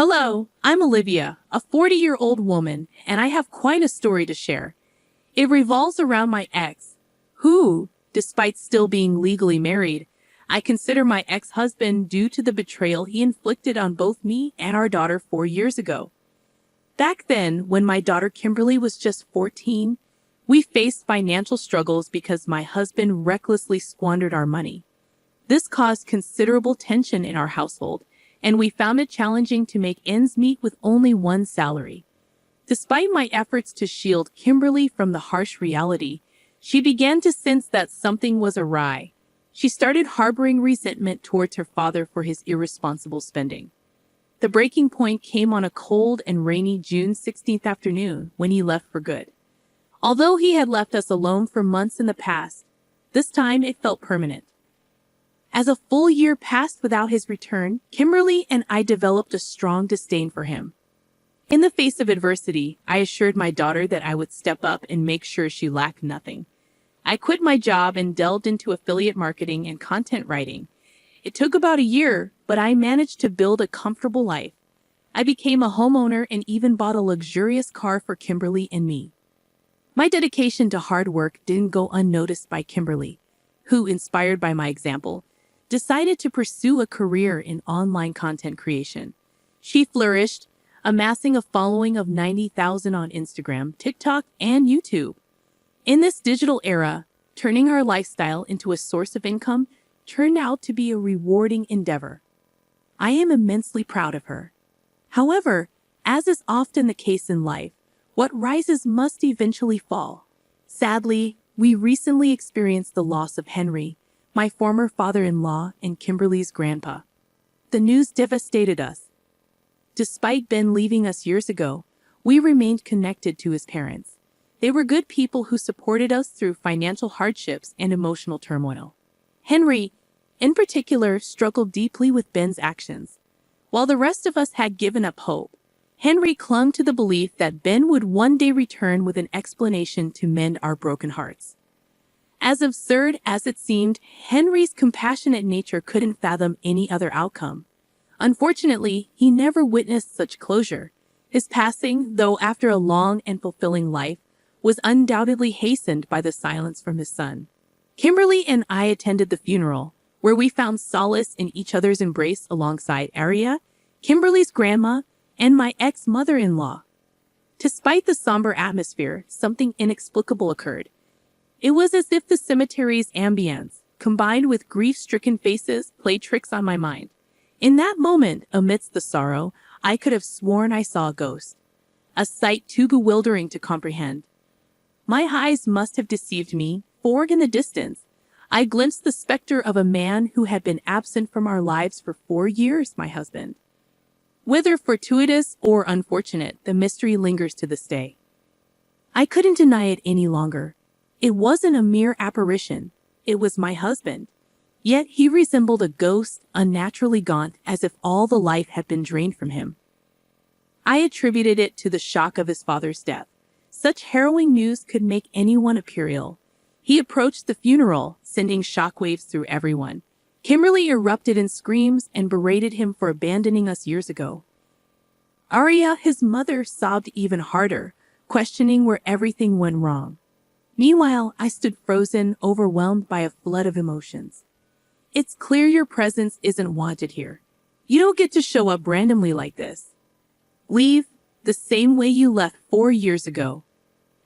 Hello, I'm Olivia, a 40-year-old woman, and I have quite a story to share. It revolves around my ex, who, despite still being legally married, I consider my ex-husband due to the betrayal he inflicted on both me and our daughter 4 years ago. Back then, when my daughter Kimberly was just 14, we faced financial struggles because my husband recklessly squandered our money. This caused considerable tension in our household, and we found it challenging to make ends meet with only one salary. Despite my efforts to shield Kimberly from the harsh reality, she began to sense that something was awry. She started harboring resentment towards her father for his irresponsible spending. The breaking point came on a cold and rainy June 16th afternoon when he left for good. Although he had left us alone for months in the past, this time it felt permanent. As a full year passed without his return, Kimberly and I developed a strong disdain for him. In the face of adversity, I assured my daughter that I would step up and make sure she lacked nothing. I quit my job and delved into affiliate marketing and content writing. It took about a year, but I managed to build a comfortable life. I became a homeowner and even bought a luxurious car for Kimberly and me. My dedication to hard work didn't go unnoticed by Kimberly, who, inspired by my example, decided to pursue a career in online content creation. She flourished, amassing a following of 90,000 on Instagram, TikTok, and YouTube. In this digital era, turning our lifestyle into a source of income turned out to be a rewarding endeavor. I am immensely proud of her. However, as is often the case in life, what rises must eventually fall. Sadly, we recently experienced the loss of Henry, my former father-in-law and Kimberly's grandpa. The news devastated us. Despite Ben leaving us years ago, we remained connected to his parents. They were good people who supported us through financial hardships and emotional turmoil. Henry, in particular, struggled deeply with Ben's actions. While the rest of us had given up hope, Henry clung to the belief that Ben would one day return with an explanation to mend our broken hearts. As absurd as it seemed, Henry's compassionate nature couldn't fathom any other outcome. Unfortunately, he never witnessed such closure. His passing, though after a long and fulfilling life, was undoubtedly hastened by the silence from his son. Kimberly and I attended the funeral, where we found solace in each other's embrace alongside Aria, Kimberly's grandma, and my ex-mother-in-law. Despite the somber atmosphere, something inexplicable occurred. It was as if the cemetery's ambience, combined with grief-stricken faces, played tricks on my mind. In that moment, amidst the sorrow, I could have sworn I saw a ghost, a sight too bewildering to comprehend. My eyes must have deceived me, for in the distance, I glimpsed the specter of a man who had been absent from our lives for 4 years, my husband. Whether fortuitous or unfortunate, the mystery lingers to this day. I couldn't deny it any longer. It wasn't a mere apparition. It was my husband. Yet he resembled a ghost, unnaturally gaunt, as if all the life had been drained from him. I attributed it to the shock of his father's death. Such harrowing news could make anyone appear ill. He approached the funeral, sending shockwaves through everyone. Kimberly erupted in screams and berated him for abandoning us years ago. Aria, his mother, sobbed even harder, questioning where everything went wrong. Meanwhile, I stood frozen, overwhelmed by a flood of emotions. It's clear your presence isn't wanted here. You don't get to show up randomly like this. Leave the same way you left 4 years ago.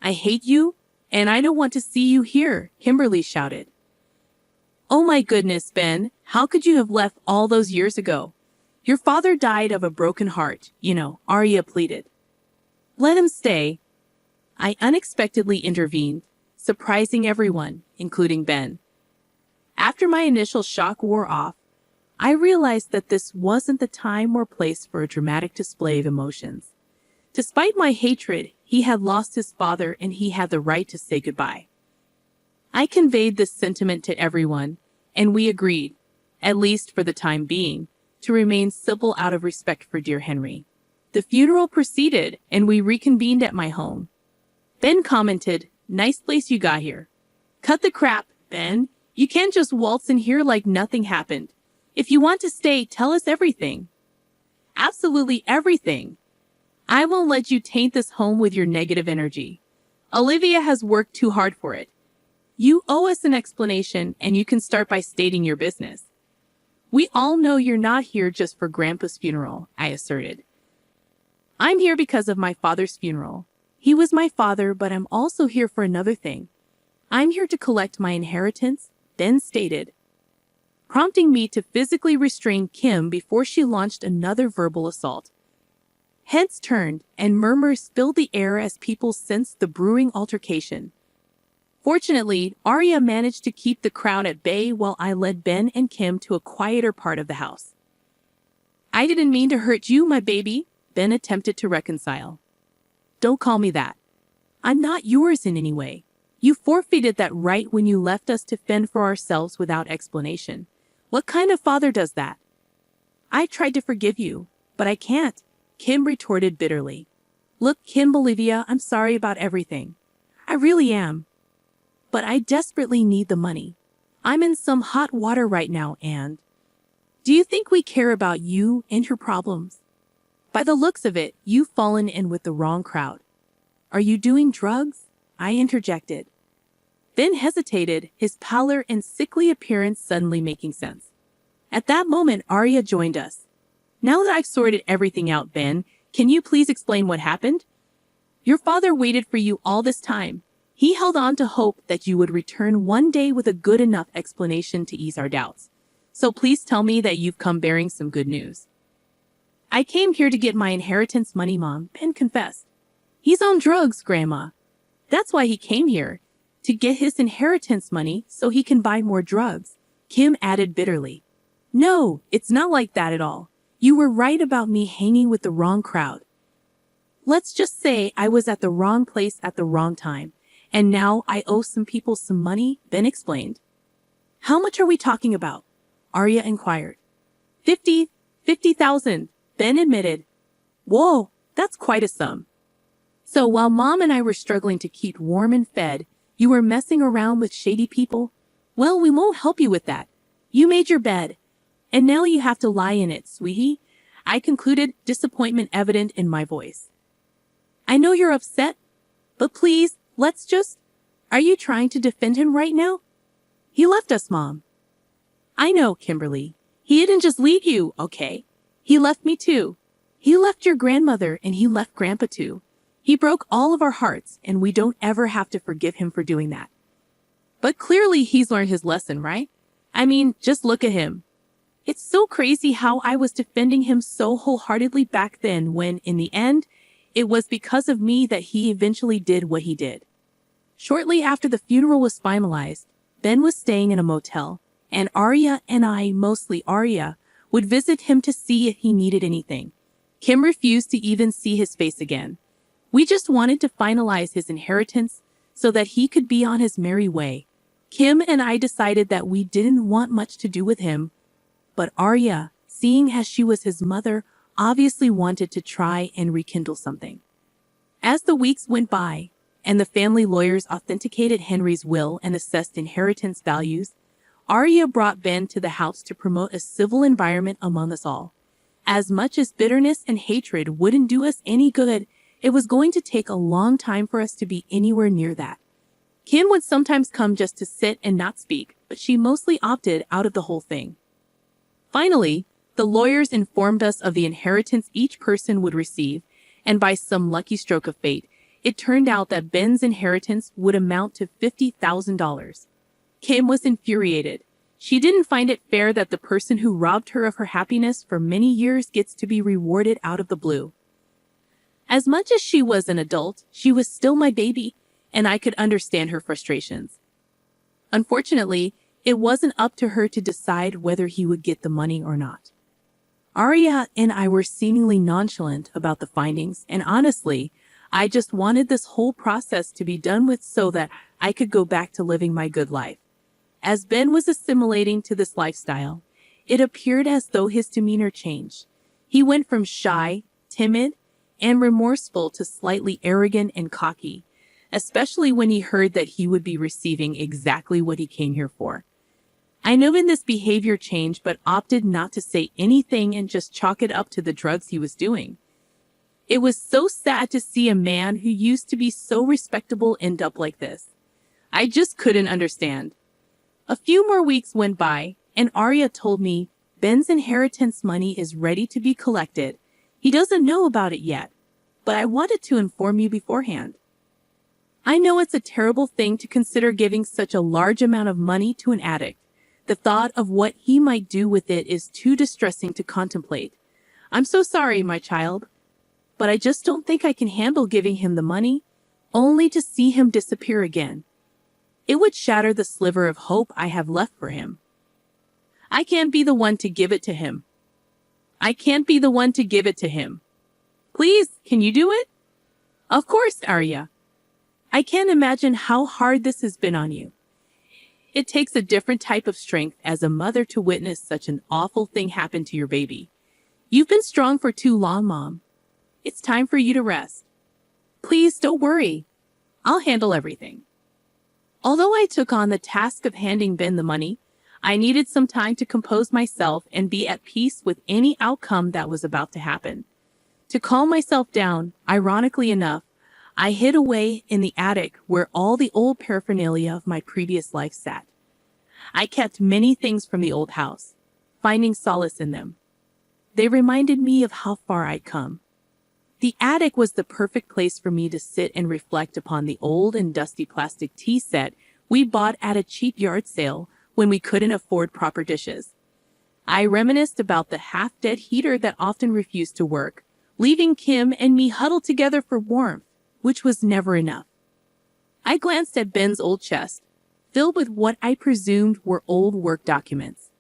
I hate you, and I don't want to see you here, Kimberly shouted. Oh my goodness, Ben, how could you have left all those years ago? Your father died of a broken heart, Aria pleaded. Let him stay. I unexpectedly intervened, surprising everyone, including Ben. After my initial shock wore off, I realized that this wasn't the time or place for a dramatic display of emotions. Despite my hatred, he had lost his father and he had the right to say goodbye. I conveyed this sentiment to everyone, and we agreed, at least for the time being, to remain civil out of respect for dear Henry. The funeral proceeded, and we reconvened at my home. Ben commented, "Nice place you got here." "Cut the crap, Ben. You can't just waltz in here like nothing happened. If you want to stay, tell us everything." Absolutely everything. I won't let you taint this home with your negative energy. Olivia has worked too hard for it. You owe us an explanation, and you can start by stating your business. We all know you're not here just for Grandpa's funeral, I asserted. I'm here because of my father's funeral. He was my father, but I'm also here for another thing. I'm here to collect my inheritance, Ben stated, prompting me to physically restrain Kim before she launched another verbal assault. Heads turned, and murmurs filled the air as people sensed the brewing altercation. Fortunately, Arya managed to keep the crowd at bay while I led Ben and Kim to a quieter part of the house. I didn't mean to hurt you, my baby, Ben attempted to reconcile. Don't call me that. I'm not yours in any way. You forfeited that right when you left us to fend for ourselves without explanation. What kind of father does that? I tried to forgive you, but I can't, Kim retorted bitterly. Look, Kim Bolivia, I'm sorry about everything. I really am. But I desperately need the money. I'm in some hot water right now, and... Do you think we care about you and your problems? By the looks of it, you've fallen in with the wrong crowd. Are you doing drugs? I interjected. Ben hesitated, his pallor and sickly appearance suddenly making sense. At that moment, Arya joined us. Now that I've sorted everything out, Ben, can you please explain what happened? Your father waited for you all this time. He held on to hope that you would return one day with a good enough explanation to ease our doubts. So please tell me that you've come bearing some good news. I came here to get my inheritance money, Mom, Ben confessed. He's on drugs, Grandma. That's why he came here, to get his inheritance money so he can buy more drugs, Kim added bitterly. No, it's not like that at all. You were right about me hanging with the wrong crowd. Let's just say I was at the wrong place at the wrong time. And now I owe some people some money, Ben explained. How much are we talking about? Arya inquired. 50,000, Ben admitted. Whoa, that's quite a sum. So while Mom and I were struggling to keep warm and fed, you were messing around with shady people? Well, we won't help you with that. You made your bed, and now you have to lie in it, sweetie, I concluded, disappointment evident in my voice. I know you're upset, but please, Are you trying to defend him right now? He left us, Mom. I know, Kimberly. He didn't just leave you, okay? He left me too. He left your grandmother and he left Grandpa too. He broke all of our hearts and we don't ever have to forgive him for doing that. But clearly he's learned his lesson, right? I mean, just look at him. It's so crazy how I was defending him so wholeheartedly back then when, in the end, it was because of me that he eventually did what he did. Shortly after the funeral was finalized, Ben was staying in a motel, and Arya and I, mostly Arya, would visit him to see if he needed anything. Kim refused to even see his face again. We just wanted to finalize his inheritance so that he could be on his merry way. Kim and I decided that we didn't want much to do with him, but Arya, seeing as she was his mother, obviously wanted to try and rekindle something. As the weeks went by, and the family lawyers authenticated Henry's will and assessed inheritance values, Arya brought Ben to the house to promote a civil environment among us all. As much as bitterness and hatred wouldn't do us any good, it was going to take a long time for us to be anywhere near that. Kim would sometimes come just to sit and not speak, but she mostly opted out of the whole thing. Finally, the lawyers informed us of the inheritance each person would receive, and by some lucky stroke of fate, it turned out that Ben's inheritance would amount to $50,000. Kim was infuriated. She didn't find it fair that the person who robbed her of her happiness for many years gets to be rewarded out of the blue. As much as she was an adult, she was still my baby, and I could understand her frustrations. Unfortunately, it wasn't up to her to decide whether he would get the money or not. Arya and I were seemingly nonchalant about the findings, and honestly, I just wanted this whole process to be done with so that I could go back to living my good life. As Ben was assimilating to this lifestyle, it appeared as though his demeanor changed. He went from shy, timid, and remorseful to slightly arrogant and cocky, especially when he heard that he would be receiving exactly what he came here for. I noted this behavior change but opted not to say anything and just chalk it up to the drugs he was doing. It was so sad to see a man who used to be so respectable end up like this. I just couldn't understand. A few more weeks went by, and Arya told me Ben's inheritance money is ready to be collected. He doesn't know about it yet, but I wanted to inform you beforehand. I know it's a terrible thing to consider giving such a large amount of money to an addict. The thought of what he might do with it is too distressing to contemplate. I'm so sorry, my child, but I just don't think I can handle giving him the money, only to see him disappear again. It would shatter the sliver of hope I have left for him. I can't be the one to give it to him. Please, can you do it? Of course, Arya. I can't imagine how hard this has been on you. It takes a different type of strength as a mother to witness such an awful thing happen to your baby. You've been strong for too long, Mom. It's time for you to rest. Please don't worry. I'll handle everything. Although I took on the task of handing Ben the money, I needed some time to compose myself and be at peace with any outcome that was about to happen. To calm myself down, ironically enough, I hid away in the attic where all the old paraphernalia of my previous life sat. I kept many things from the old house, finding solace in them. They reminded me of how far I'd come. The attic was the perfect place for me to sit and reflect upon the old and dusty plastic tea set we bought at a cheap yard sale when we couldn't afford proper dishes. I reminisced about the half-dead heater that often refused to work, leaving Kim and me huddled together for warmth, which was never enough. I glanced at Ben's old chest, filled with what I presumed were old work documents.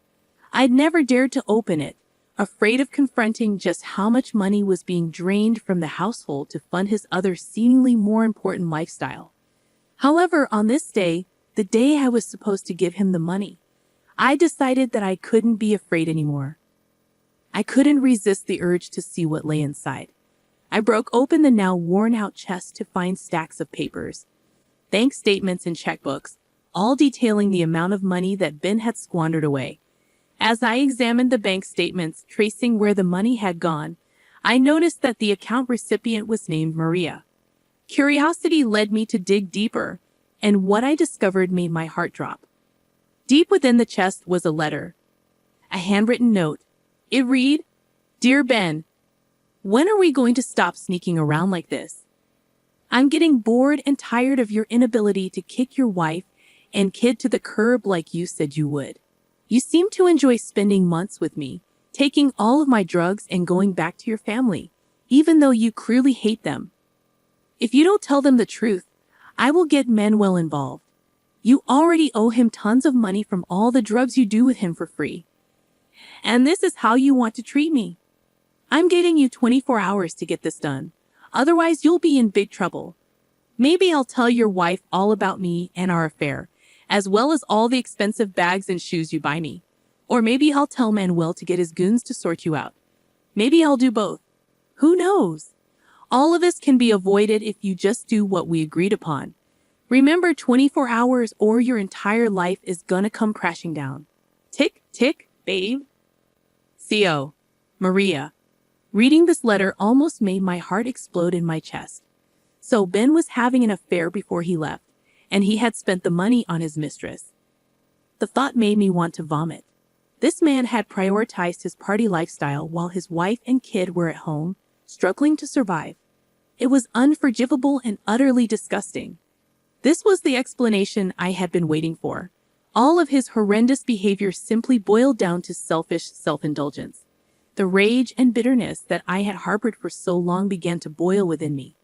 I'd never dared to open it, afraid of confronting just how much money was being drained from the household to fund his other seemingly more important lifestyle. However, on this day, the day I was supposed to give him the money, I decided that I couldn't be afraid anymore. I couldn't resist the urge to see what lay inside. I broke open the now worn-out chest to find stacks of papers, bank statements and checkbooks, all detailing the amount of money that Ben had squandered away. As I examined the bank statements tracing where the money had gone, I noticed that the account recipient was named Maria. Curiosity led me to dig deeper, and what I discovered made my heart drop. Deep within the chest was a letter, a handwritten note. It read, "Dear Ben, when are we going to stop sneaking around like this? I'm getting bored and tired of your inability to kick your wife and kid to the curb like you said you would. You seem to enjoy spending months with me, taking all of my drugs and going back to your family, even though you clearly hate them. If you don't tell them the truth, I will get Manuel involved. You already owe him tons of money from all the drugs you do with him for free. And this is how you want to treat me. I'm getting you 24 hours to get this done. Otherwise, you'll be in big trouble. Maybe I'll tell your wife all about me and our affair, as well as all the expensive bags and shoes you buy me. Or maybe I'll tell Manuel to get his goons to sort you out. Maybe I'll do both. Who knows? All of this can be avoided if you just do what we agreed upon. Remember, 24 hours or your entire life is gonna come crashing down. Tick, tick, babe. C.O. Maria. Reading this letter almost made my heart explode in my chest. So Ben was having an affair before he left, and he had spent the money on his mistress. The thought made me want to vomit. This man had prioritized his party lifestyle while his wife and kid were at home, struggling to survive. It was unforgivable and utterly disgusting. This was the explanation I had been waiting for. All of his horrendous behavior simply boiled down to selfish self-indulgence. The rage and bitterness that I had harbored for so long began to boil within me.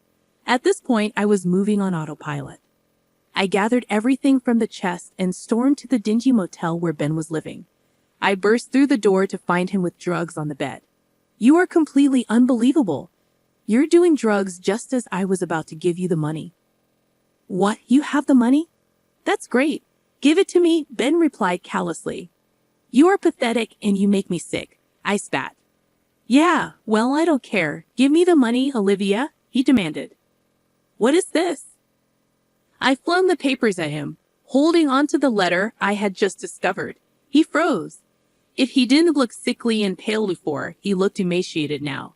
At this point, I was moving on autopilot. I gathered everything from the chest and stormed to the dingy motel where Ben was living. I burst through the door to find him with drugs on the bed. You are completely unbelievable. You're doing drugs just as I was about to give you the money. What, you have the money? That's great. Give it to me, Ben replied callously. You are pathetic and you make me sick, I spat. Yeah, well, I don't care. Give me the money, Olivia, he demanded. What is this? I flung the papers at him, holding onto the letter I had just discovered. He froze. If he didn't look sickly and pale before, he looked emaciated now.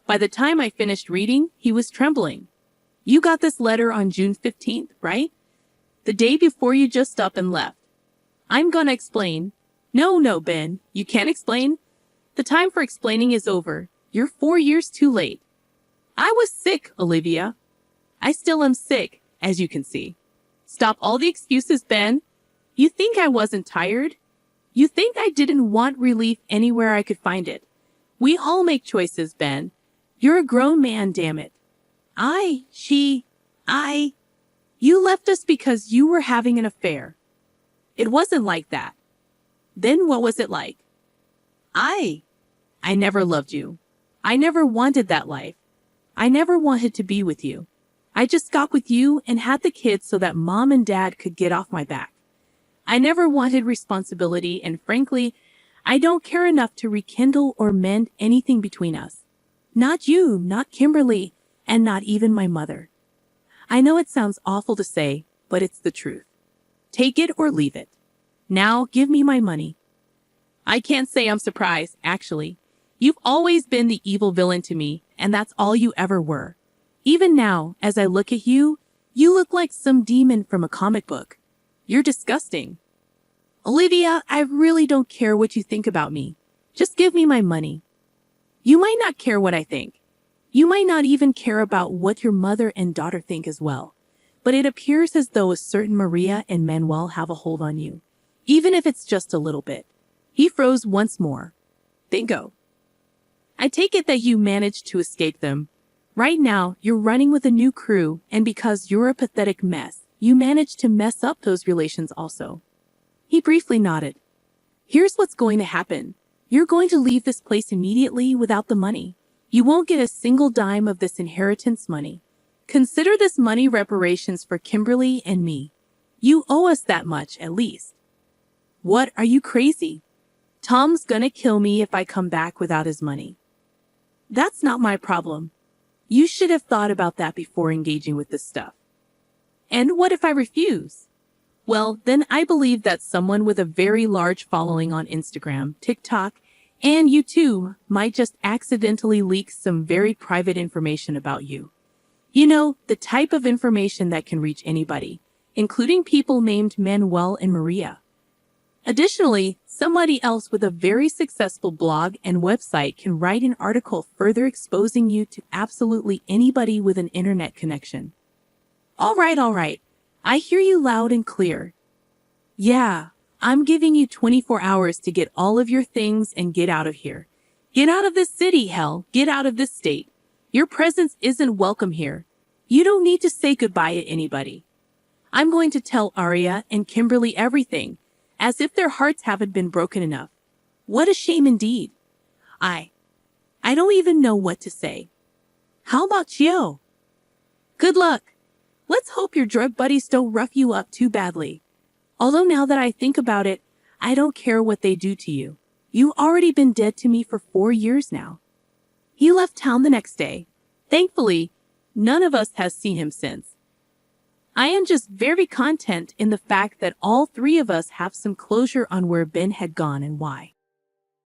By the time I finished reading, he was trembling. You got this letter on June 15th, right? The day before you just up and left. I'm gonna explain. No, Ben, you can't explain. The time for explaining is over. You're 4 years too late. I was sick, Olivia. I still am sick, as you can see. Stop all the excuses, Ben. You think I wasn't tired? You think I didn't want relief anywhere I could find it? We all make choices, Ben. You're a grown man, damn it. You left us because you were having an affair. It wasn't like that. Then what was it like? I never loved you. I never wanted that life. I never wanted to be with you. I just got with you and had the kids so that Mom and Dad could get off my back. I never wanted responsibility, and frankly, I don't care enough to rekindle or mend anything between us. Not you, not Kimberly, and not even my mother. I know it sounds awful to say, but it's the truth. Take it or leave it. Now give me my money. I can't say I'm surprised, actually. You've always been the evil villain to me, and that's all you ever were. Even now, as I look at you, you look like some demon from a comic book. You're disgusting. Olivia, I really don't care what you think about me. Just give me my money. You might not care what I think. You might not even care about what your mother and daughter think as well. But it appears as though a certain Maria and Manuel have a hold on you, even if it's just a little bit. He froze once more. Bingo. I take it that you managed to escape them. Right now, you're running with a new crew, and because you're a pathetic mess, you managed to mess up those relations also. He briefly nodded. Here's what's going to happen. You're going to leave this place immediately without the money. You won't get a single dime of this inheritance money. Consider this money reparations for Kimberly and me. You owe us that much, at least. What, are you crazy? Tom's gonna kill me if I come back without his money. That's not my problem. You should have thought about that before engaging with this stuff. And what if I refuse? Well, then I believe that someone with a very large following on Instagram, TikTok, and YouTube might just accidentally leak some very private information about you. You know, the type of information that can reach anybody, including people named Manuel and Maria. Additionally, somebody else with a very successful blog and website can write an article further exposing you to absolutely anybody with an internet connection. All right. I hear you loud and clear. Yeah, I'm giving you 24 hours to get all of your things and get out of here. Get out of this city, hell. Get out of this state. Your presence isn't welcome here. You don't need to say goodbye to anybody. I'm going to tell Aria and Kimberly everything, as if their hearts haven't been broken enough. What a shame indeed. I don't even know what to say. How about Chio? Good luck. Let's hope your drug buddies don't rough you up too badly. Although now that I think about it, I don't care what they do to you. You've already been dead to me for 4 years now. He left town the next day. Thankfully, none of us has seen him since. I am just very content in the fact that all 3 of us have some closure on where Ben had gone and why.